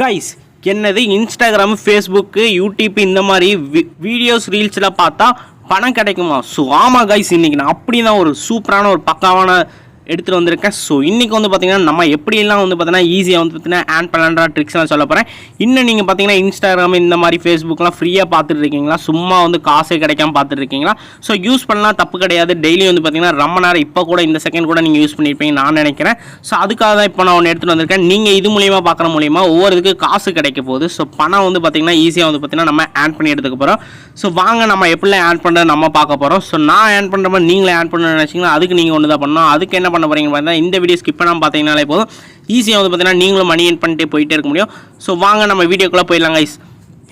Guys என்னது Instagram Facebook YouTube இந்த மாதிரி வீடியோஸ் ரீல்ஸில் பார்த்தா பணம் கிடைக்குமா? ஸோ ஆமாம் கைஸ், இன்றைக்கி நான் அப்படி தான் ஒரு சூப்பரான ஒரு பக்காவான எடுத்துகிட்டு வந்திருக்கேன். ஸோ இன்றைக்கி வந்து பார்த்திங்கன்னா நம்ம எப்படிலாம் வந்து பார்த்தீங்கன்னா ஈஸியாக வந்து பார்த்தீங்கன்னா ஆன் பண்ணலான்ற ட்ரிக்ஸ்லாம் சொல்ல போகிறேன். இன்னும் நீங்கள் பார்த்தீங்கன்னா இன்ஸ்டாகிராம் இந்த மாதிரி ஃபேஸ்புக்லாம் ஃப்ரீயாக பார்த்துட்டு இருக்கீங்களா? சும்மா வந்து காசே கிடைக்காம பார்த்துட்டு இருக்கீங்களா? ஸோ யூஸ் பண்ணலாம், தப்பு கிடையாது. டெய்லி வந்து பார்த்தீங்கன்னா ரொம்ப நேரம் இப்போ கூட இந்த செகண்ட் கூட நீங்கள் யூஸ் பண்ணியிருப்பீங்க நான் நினைக்கிறேன். ஸோ அதுக்காக தான் இப்போ நான் ஒன்று எடுத்துகிட்டு வந்திருக்கேன். நீங்கள் இது மூலிமா பார்க்குற மூலிமா ஒவ்வொருத்துக்கு காசு கிடைக்க போகுது. ஸோ பணம் வந்து பார்த்திங்கன்னா ஈஸியாக வந்து பார்த்திங்கன்னா நம்ம ஆன் பண்ணி எடுத்துக்க போகிறோம். ஸோ வாங்க நம்ம எப்படிலாம் ஆன் பண்ணுறது நம்ம பார்க்க போகிறோம். ஸோ நான் ஆன் பண்ணுற மாதிரி நீங்களே ஆன் பண்ணணும்னு நினச்சிங்கன்னா அதுக்கு நீங்கள் ஒன்று தான் பண்ணணும். அதுக்கு என்ன பண்ண போகிறீங்க பார்த்தா இந்த வீடியோ ஸ்கிப் பண்ணாமல் பார்த்தீங்கனாலே போதும். ஈஸியாக வந்து பார்த்தீங்கன்னா நீங்களும் மணி ஏர்ன் பண்ணிட்டு போயிட்டே இருக்க முடியும். ஸோ வாங்க நம்ம வீடியோக்குள்ளே போயிடலாம் guys.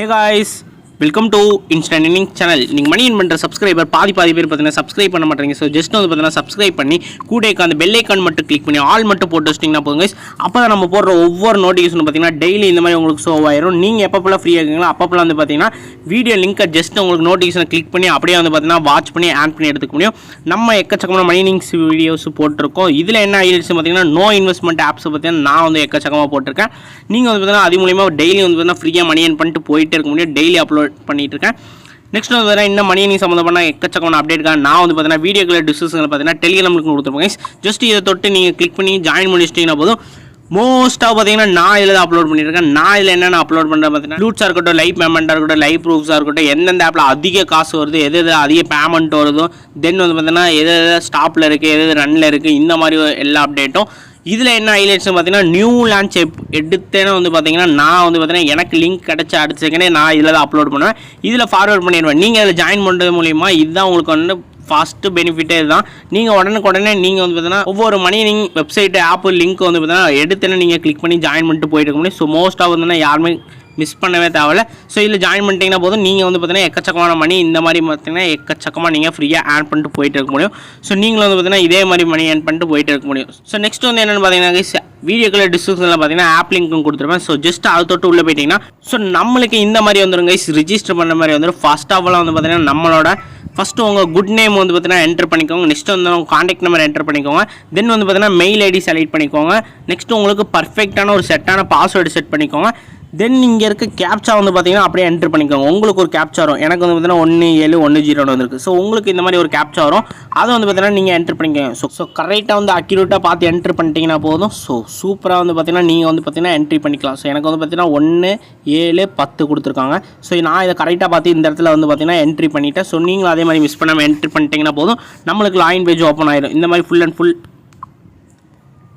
Hey guys, welcome to instant earning channel. நீங்கள் மணி ஏர்ன் பண்ணுற சப்ஸ்கிரைபர் பாதி பேர் பார்த்தீங்கன்னா சப்ஸ்கிரைப் பண்ண மாட்டேங்க. ஸோ ஜஸ்ட் வந்து பார்த்தீங்கன்னா சப்ஸ்கிரைப் பண்ணி கூட அந்த பெல் ஐக்கான் மட்டும் கிளிக் பண்ணி ஆல் மட்டும் போட்டு வச்சிட்டிங்கன்னா போதும் கைஸ். அப்போ தான் நம்ம போடுற ஒவ்வொரு நோட்டிஃபிகேஷன் பார்த்தீங்கன்னா டெய்லி இந்த மாதிரி உங்களுக்கு ஷோ ஆயிரும். நீங்கள் எப்பப்போலாம் ஃப்ரீயாக இருக்கீங்களோ அப்பப்போலாம் வந்து பார்த்தீங்கன்னா வீடியோ லிங்கை ஜஸ்ட் உங்களுக்கு நோட்டிஃபிகேஷனை கிளிக் பண்ணி அப்படியே வந்து பார்த்தீங்கன்னா வாட்ச் பண்ணி ஆன் பண்ணி எடுத்துக்க முடியும். நம்ம எக்கச்சக்கமான மைனிங்ஸ் வீடியோஸ் போட்டிருக்கோம். இதில் என்ன ஆயிடுச்சு பார்த்தீங்கன்னா நோ இன்வெஸ்ட்மெண்ட் ஆப்ஸ் பார்த்தீங்கன்னா நான் வந்து எக்கச்சக்கமாக போட்டிருக்கேன். நீங்கள் வந்து பார்த்தீங்கன்னா அது மூலிமா டெய்லி வந்து பார்த்தீங்கன்னா ஃப்ரீயாக மணி ஏர்ன் பண்ணிட்டு போயிட்டே இருக்க முடியும். டெய்லி அப்லோட் பண்ணிட்டு இருக்கேன். நெக்ஸ்ட் வந்து பார்த்தீங்கன்னா இன்னும் மணி ஏர்னிங் சம்மந்தமான எக்கச்சக்கமான அப்டேட்காக நான் வந்து பார்த்தீங்கன்னா வீடியோக்களை டிஸ்கிரிப்ஷனில் பார்த்தீங்கன்னா டெலிகிராமுக்கு கொடுத்துருப்பேன். ஜஸ்ட் இதை தொட்டு நீங்கள் கிளிக் பண்ணி ஜாயின் பண்ணி வச்சிட்டிங்கன்னா போதும். மோஸ்ட்டாக பார்த்தீங்கன்னா நான் இதில் தான் அப்லோட் பண்ணியிருக்கேன். நான் இதில் என்னென்ன அப்லோட் பண்ணுறேன் பார்த்தீங்கன்னா லூட்ஸாக இருக்கட்டும், லைவ் பேமெண்ட்டாக இருக்கட்டும், லைவ் ப்ரூஃப்ஸாக இருக்கட்டும், எந்தெந்த ஆப்பில் அதிக காசு வருது, எது அதிக பேமெண்ட் வருதோ, தென் வந்து பார்த்தீங்கன்னா எது ஸ்டாப்பில் இருக்குது, எது ரன்னில் இருக்குது, இந்த மாதிரி எல்லா அப்டேட்டும். இதில் என்ன ஹைலைட்ஸ் பார்த்தீங்கன்னா நியூ லான்ச் எடுத்தேன்னு வந்து பார்த்தீங்கன்னா நான் வந்து பார்த்தீங்கன்னா எனக்கு லிங்க் கிடச்ச அடுத்த செகண்டே நான் இதில் தான் அப்லோட் பண்ணுவேன். இதில் ஃபார்வர்ட் பண்ணிடுவேன். நீங்கள் அதில் ஜாயின் பண்ணுறது மூலிமா இதுதான் உங்களுக்கு வந்து ஃபஸ்ட்டு பெனிஃபிட்டே இதுதான். நீங்கள் உடனே நீங்கள் வந்து பார்த்தீங்கன்னா ஒவ்வொரு மணி நீங்கள் வெப்சைட்டு ஆப்பு லிங்க் வந்து பார்த்தீங்கன்னா எடுத்தேன்னு நீங்கள் கிளிக் பண்ணி ஜாயின் பண்ணிட்டு போயிட்டு இருக்க முடியும். ஸோ மோஸ்ட்டாக வந்து யாருமே மிஸ் பண்ணவே தேவையில்ல. ஸோ இதில் ஜாயின் பண்ணிட்டீங்கன்னா போதும் நீங்கள் வந்து பார்த்தீங்கன்னா எக்கச்சக்கமான மணி இந்த மாதிரி பார்த்தீங்கன்னா எக்கச்சக்கமாக நீங்கள் ஃப்ரீயாக ஆன் பண்ணிட்டு போயிட்டு இருக்க முடியும். ஸோ நீங்களும் வந்து பார்த்தீங்கன்னா இதே மாதிரி மணி ஏர்ன் பண்ணிட்டு போயிட்டு இருக்க முடியும். ஸோ நெக்ஸ்ட் வந்து என்னென்னு பார்த்தீங்கன்னா வீடியோக்குள்ள டிஸ்கிரிப்ஷனில் பார்த்தீங்கன்னா ஆப் லிங்க்கும் கொடுத்துருப்பேன். ஸோ ஜஸ்ட் அதை தொட்டு உள்ளே போயிட்டீங்கன்னா ஸோ நம்மளுக்கு இந்த மாதிரி வந்துருங்க ரிஜிஸ்டர் பண்ணுற மாதிரி வந்துடும். ஃபர்ஸ்ட் ஆஃப் ஆல் வந்து பார்த்தீங்கன்னா நம்மளோட ஃபஸ்ட்டு உங்கள் குட் நேம் வந்து பார்த்தீங்கன்னா என்டர் பண்ணிக்கோங்க. நெக்ஸ்ட் வந்து உங்கள் காண்டாக்ட் நம்பர் என்டர் பண்ணிக்கோங்க. தென் வந்து பார்த்தீங்கன்னா மெயில் ஐடி செலக்ட் பண்ணிக்கோங்க. நெக்ஸ்ட் உங்களுக்கு பர்ஃபெக்டான ஒரு செட்டான பாஸ்வேர்டு செட் பண்ணிக்கோங்க. தென் இங்கே இருக்க கேப்சா வந்து பார்த்தீங்கன்னா அப்படியே என்டர் பண்ணிக்கோங்க. உங்களுக்கு ஒரு கேப்சா வரும். எனக்கு வந்து பார்த்தீங்கன்னா 1710 வந்துருக்கு. ஸோ உங்களுக்கு இந்த மாதிரி ஒரு கேப்சா வரும். அதை வந்து பார்த்தீங்கன்னா நீங்கள் என்டர் பண்ணிக்கோங்க. ஸோ கரெக்டாக வந்து அக்யூரேட்டாக பார்த்து என்ட்ரு பண்ணிட்டீங்கன்னா போதும். ஸோ சூப்பராக வந்து பார்த்தீங்கன்னா நீங்கள் வந்து பார்த்தீங்கன்னா என்ட்ரி பண்ணிக்கலாம். ஸோ எனக்கு வந்து பார்த்தீங்கன்னா 1710 கொடுத்துருக்காங்க. ஸோ நான் இதை கரெக்டாக பார்த்து இந்த இடத்துல வந்து பார்த்தீங்கன்னா என்ட்ரி பண்ணிவிட்டேன். ஸோ நீங்களும் அதே மாதிரி மிஸ் பண்ணாமல் என்ட்ரி பண்ணிட்டீங்கன்னா போதும். நம்மளுக்கு லாகின் பேஜ் ஓப்பன் ஆயிடும். இந்த மாதிரி ஃபுல் அண்ட் ஃபுல்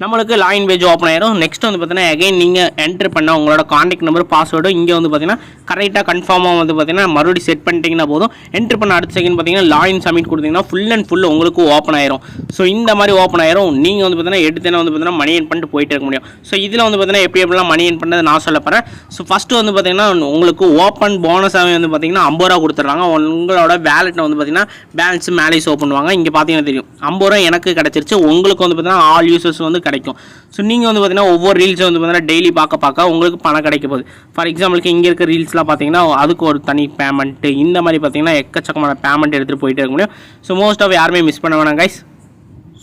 நம்மளுக்கு லாகின் பேஜ் ஓப்பன் ஆயிரும். நெக்ஸ்ட் வந்து பார்த்தீங்கன்னா அகைன் நீங்கள் என்ட்ரு பண்ண உங்களோட காண்டாக்ட் நம்பர் பாஸ்வேர்டும் இங்கே வந்து பார்த்தீங்கன்னா கரெக்டாக கன்ஃபார்மாக வந்து பார்த்தீங்கன்னா மறுபடியும் செட் பண்ணிட்டீங்கன்னா போதும். என்ட்ரு பண்ண அடுத்த செகண்ட் பார்த்தீங்கன்னா லாகின் சப்மிட் கொடுத்தீங்கன்னா ஃபுல் அண்ட் ஃபுல் உங்களுக்கு ஓப்பன் ஆயிரும். ஸோ இந்த மாதிரி ஓப்பன் ஆயிரும். நீங்கள் வந்து பார்த்தீங்கன்னா எடுத்தேன்னா வந்து பார்த்தீங்கன்னா மணி ஏர்ன் பண்ணிட்டு போயிட்டு இருக்க முடியும். ஸோ இதில் வந்து பார்த்தீங்கன்னா எப்படிலாம் மணி ஏர்ன் பண்ணுறது நான் சொல்ல போகிறேன். ஸோ ஃபஸ்ட்டு வந்து பார்த்தீங்கன்னா உங்களுக்கு ஓப்பன் போனஸாகவே வந்து பார்த்தீங்கன்னா 50 ரூபா கொடுத்துட்றாங்க. உங்களோட வேலெட்டில் வந்து பார்த்தீங்கன்னா பேலன்ஸ் மேலே ஷோ பண்ணுவாங்க. இங்கே பார்த்தீங்கன்னா தெரியும் 50 ரூபா எனக்கு கிடச்சிருச்சு. உங்களுக்கு வந்து பார்த்தீங்கன்னா ஆல் யூசர்ஸ் வந்து கிடைக்கும். ஸோ நீங்கள் வந்து பார்த்தீங்கன்னா ஒவ்வொரு ரீல்ஸும் வந்து பார்த்தீங்கன்னா டெய்லி பார்க்க உங்களுக்கு பணம் கிடைக்க போகுது. ஃபார் எக்ஸாம்பிளுக்கு இங்கே இருக்க ரீல்ஸ்லாம் பார்த்தீங்கன்னா அதுக்கு ஒரு தனி பேமெண்ட்டு இந்த மாதிரி பார்த்தீங்கன்னா எக்கச்சக்கமான பேமெண்ட் எடுத்துகிட்டு போயிட்டே இருக்க முடியும். ஸோ மோஸ்ட் ஆஃப் யாருமே மிஸ் பண்ண வேணாம் கைஸ்.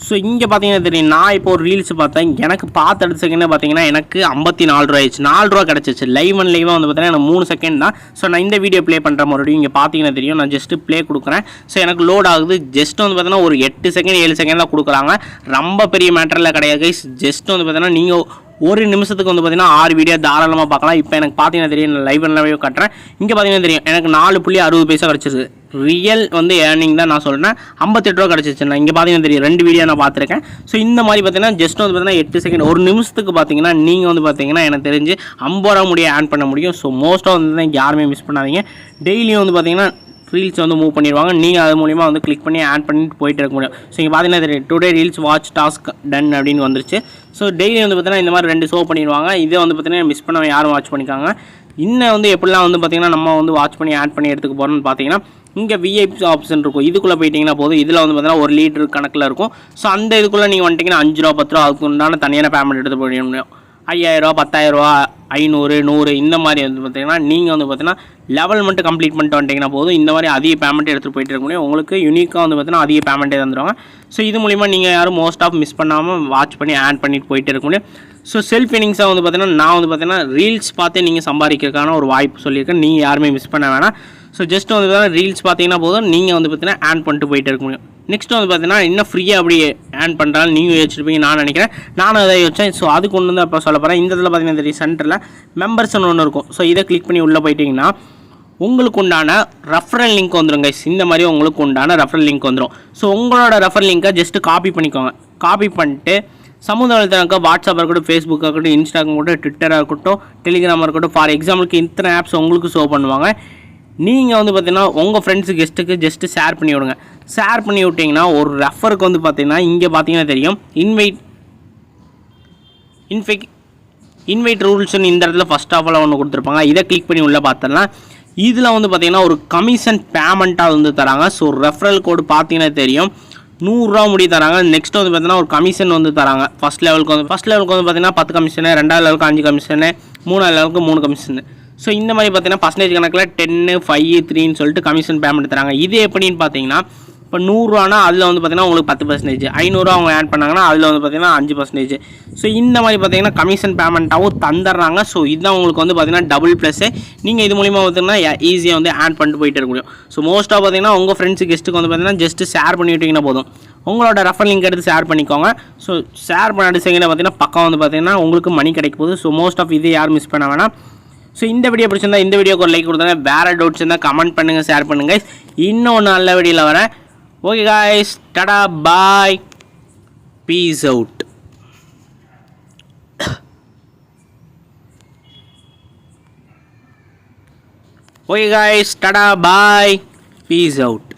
ஸோ இங்கே பார்த்தீங்கன்னா தெரியும் நான் இப்போ ஒரு ரீல்ஸ் பார்த்தேன். எனக்கு பார்த்து அடுத்த செகண்ட் பார்த்தீங்கன்னா எனக்கு 54 ரூபா ஆயிடுச்சு. 4 ரூபா கிடச்சிச்சு. லைவாக வந்து பார்த்தீங்கன்னா எனக்கு 3 செகண்ட் தான். ஸோ நான் இந்த வீடியோ ப்ளே பண்ணுற மறுபடியும் இங்கே பார்த்தீங்கன்னா தெரியும். நான் ஜஸ்ட்டு ப்ளே கொடுக்குறேன். ஸோ எனக்கு லோட் ஆகுது. ஜஸ்ட் வந்து பார்த்தீங்கன்னா ஒரு 8 செகண்ட் 7 செகண்ட் தான் கொடுக்குறாங்க. ரொம்ப பெரிய மேட்டரில் கிடையாது கைஸ். ஜஸ்ட் வந்து பார்த்தீங்கன்னா நீங்கள் ஒரு நிமிஷத்துக்கு வந்து பார்த்தீங்கன்னா 6 வீடியோ தாராளமாக பார்க்கலாம். இப்போ எனக்கு பார்த்தீங்கன்னா தெரியும் நான் லைவ் கட்டுறேன். இங்கே பார்த்தீங்கன்னா தெரியும் எனக்கு 4.60 பைசா கிடச்சிது. ரியல் வந்து ஏர்னிங் தான் நான் சொல்கிறேன். 58 ரூபா கிடச்சிச்சு. நான் இங்கே பார்த்தீங்கன்னா தெரியும் 2 வீடியோ நான் பார்த்துருக்கேன். ஸோ இந்த மாதிரி பார்த்தீங்கன்னா ஜஸ்ட் வந்து பார்த்தீங்கன்னா 8 செகண்ட் ஒரு நிமிஷத்துக்கு பார்த்தீங்கன்னா நீங்கள் வந்து பார்த்தீங்கன்னா எனக்கு தெரிஞ்சு 50 ரூபா முடிய ஆன் பண்ண முடியும். ஸோ மோஸ்ட்டாக வந்து யாருமே மிஸ் பண்ணாதீங்க. டெய்லியும் வந்து பார்த்தீங்கன்னா ரீல்ஸ் வந்து மூவ் பண்ணிடுவாங்க. நீங்கள் அது மூலிமா வந்து கிளிக் பண்ணி ஆட் பண்ணிட்டு போயிட்டு இருக்க முடியும். ஸோ இங்கே பார்த்தீங்கன்னா தெரியும் today reels watch task done அப்படின்னு வந்துருச்சு. ஸோ டெய்லி வந்து பார்த்தீங்கன்னா இந்த மாதிரி 2 ஷோ பண்ணிடுவாங்க. இதே வந்து பார்த்தீங்கன்னா மிஸ் பண்ண யாரும் வாட்ச் பண்ணிக்காங்க. இன்னும் வந்து எப்படிலாம் வந்து பார்த்தீங்கன்னா நம்ம வந்து வாட்ச் பண்ணி ஆட் பண்ணி எடுத்துக்க போகிறோம்னு பார்த்தீங்கன்னா இங்கே விஐபி ஆப்ஷன் இருக்கும். இதுக்குள்ளே போயிட்டீங்கன்னா போதும். இதில் வந்து பார்த்தீங்கன்னா ஒரு லீட்டர் கணக்கில் இருக்கும். ஸோ அந்த இதுக்குள்ளே நீங்கள் வந்துட்டிங்கன்னா 5 ரூபா 10 ரூபா அதுக்கு உண்டான தனியான பேமெண்ட் எடுத்து போயிட முடியும். 5000, 10,000, 500, 100 இந்த மாதிரி வந்து பார்த்தீங்கன்னா நீங்கள் வந்து பார்த்தீங்கன்னா லெவல் மட்டும் கம்ப்ளீட் பண்ணிட்டு வந்துட்டிங்கன்னா போதும். இந்த மாதிரி அதிக பேமெண்ட் எடுத்துகிட்டு போயிட்டு இருக்க முடியும். உங்களுக்கு யூனிக்காக வந்து பார்த்தீங்கன்னா அதிக பேமெண்ட்டே தந்துடுவாங்க. ஸோ இது மூலிமா நீங்கள் யாரும் மோஸ்ட் ஆஃப் மிஸ் பண்ணாமல் வாட்ச் பண்ணி ஆட் பண்ணிட்டு போயிட்டு இருக்க முடியும். ஸோ செல்ஃப் இனிங்ஸாக வந்து பார்த்தீங்கன்னா நான் வந்து பார்த்தீங்கன்னா ரீல்ஸ் பார்த்து நீங்கள் சம்பாதிக்கிறதுக்கான ஒரு வாய்ப்பு சொல்லியிருக்கேன். நீங்கள் யாருமே மிஸ் பண்ண வேணாம். ஸோ ஜஸ்ட் வந்து பார்த்தீங்கன்னா ரீல்ஸ் பார்த்தீங்கன்னா போதும், நீங்கள் வந்து பார்த்தீங்கன்னா ஆன் பண்ணிட்டு போயிட்டு இருக்க முடியும். நெக்ஸ்ட் வந்து பார்த்தீங்கன்னா இன்னும் ஃப்ரீயாக அப்படி ஆன் பண்ணுறாலும் நீங்கள் யோசிச்சிருப்பீங்க நான் நினைக்கிறேன். நானும் அதை யோசிச்சேன். ஸோ அதுக்கு ஒன்று வந்து அப்போ சொல்ல போகிறேன். இந்த இதில் பார்த்தீங்கன்னா தெரியும் சென்டரில் மெம்பர்ஸ்னு ஒன்று இருக்கும். ஸோ இதை கிளிக் பண்ணி உள்ளே போயிட்டீங்கன்னா உங்களுக்கு உண்டான ரெஃபரல் லிங்க் வந்துடும் கைஸ். இந்த மாதிரி உங்களுக்கு உண்டான ரெஃபரல் லிங்க் வந்துடும். ஸோ உங்களோட ரெஃபரல் லிங்கை ஜஸ்ட்டு காப்பி பண்ணிக்கோங்க. காப்பி பண்ணிட்டு சமூக வலைத்தளம் வாட்ஸ்அப்பாக இருக்கட்டும், ஃபேஸ்புக்காக இருக்கட்டும், இன்ஸ்டாகிராம் இருக்கட்டும், ட்விட்டராக இருக்கட்டும், டெலிகிராமாக இருக்கட்டும், ஃபார் எக்ஸாம்பிளுக்கு இத்தனை ஆப்ஸ் உங்களுக்கு ஷோ பண்ணுவாங்க. நீங்கள் வந்து பார்த்தீங்கன்னா உங்கள் ஃப்ரெண்ட்ஸு கெஸ்ட்டுக்கு ஜஸ்ட்டு ஷேர் பண்ணி விடுங்க. ஷேர் பண்ணி விட்டிங்கன்னா ஒரு ரெஃபருக்கு வந்து பார்த்தீங்கன்னா இங்கே பார்த்தீங்கன்னா தெரியும் இன்வைட் ரூல்ஸ்னு இந்த இடத்துல ஃபஸ்ட் ஆஃப் ஆல் ஒன்று கொடுத்துருப்பாங்க. இதை கிளிக் பண்ணி உள்ளே பார்த்தோன்னா இதில் வந்து பார்த்தீங்கன்னா ஒரு கமிஷன் பேமெண்ட்டாக வந்து தராங்க. ஸோ ரெஃபரல் கோடு பார்த்தீங்கன்னா தெரியும் 100 ரூபா முடி தராங்க. நெக்ஸ்ட் வந்து பார்த்தீங்கன்னா ஒரு கமிஷன் வந்து தராங்க. ஃபஸ்ட் லெவலுக்கு வந்து பார்த்தீங்கன்னா 10 கமிஷனு, 2வது லெவலுக்கு 5 கமிஷனு, 3வது லெவலுக்கு 3 கமிஷனு. ஸோ இந்த மாதிரி பார்த்தீங்கன்னா பர்சன்டேஜ் கணக்கில் 10, 5, 3ன்னு சொல்லிட்டு கமிஷன் பேமெண்ட் தராங்க. இது எப்படின்னு பார்த்தீங்கன்னா இப்போ 100 ரூபானா அதில் வந்து பார்த்தீங்கன்னா உங்களுக்கு 10%, 500 அவங்க ஆட் பண்ணாங்கன்னா அதில் வந்து பார்த்தீங்கன்னா 5%. ஸோ இந்த மாதிரி பார்த்தீங்கன்னா கமிஷன் பேமெண்ட்டாகவும் தந்துடுறாங்க. ஸோ இதுதான் உங்களுக்கு வந்து பார்த்தீங்கன்னா டபுள் ப்ளஸ்ஸு. நீங்கள் இது மூலிமா பார்த்தீங்கன்னா ஈஸியாக வந்து ஆட் பண்ணிட்டு போயிட்டு இருக்க முடியும். ஸோ மோஸ்ட்டாக பார்த்தீங்கன்னா உங்கள் ஃப்ரெண்ட்ஸு கெஸ்ட்டுக்கு வந்து பார்த்தீங்கன்னா ஜஸ்ட்டு ஷேர் பண்ணி விட்டிங்கன்னா போதும். உங்களோட ரெஃபர் லிங்க் எடுத்து ஷேர் பண்ணிக்கோங்க. ஸோ ஷேர் பண்ண செகண்ட் பார்த்தீங்கன்னா பக்கம் வந்து பார்த்தீங்கன்னா உங்களுக்கு மணி கிடைக்க போகுது. ஸோ மோஸ்ட் ஆஃப் இது யாரும் மிஸ் பண்ண வேணாம். ஸோ இந்த வீடியோ பிடிச்சிருந்தா இந்த வீடியோக்கு ஒரு லைக் கொடுத்தாங்க. வேறு டவுட்ஸ் இருந்தால் கமெண்ட் பண்ணுங்கள், ஷேர் பண்ணுங்கள். இன்னும் நல்ல வீடியோவில் வரேன். Okay guys, tada, bye, peace out. Okay guys, tada, bye, peace out.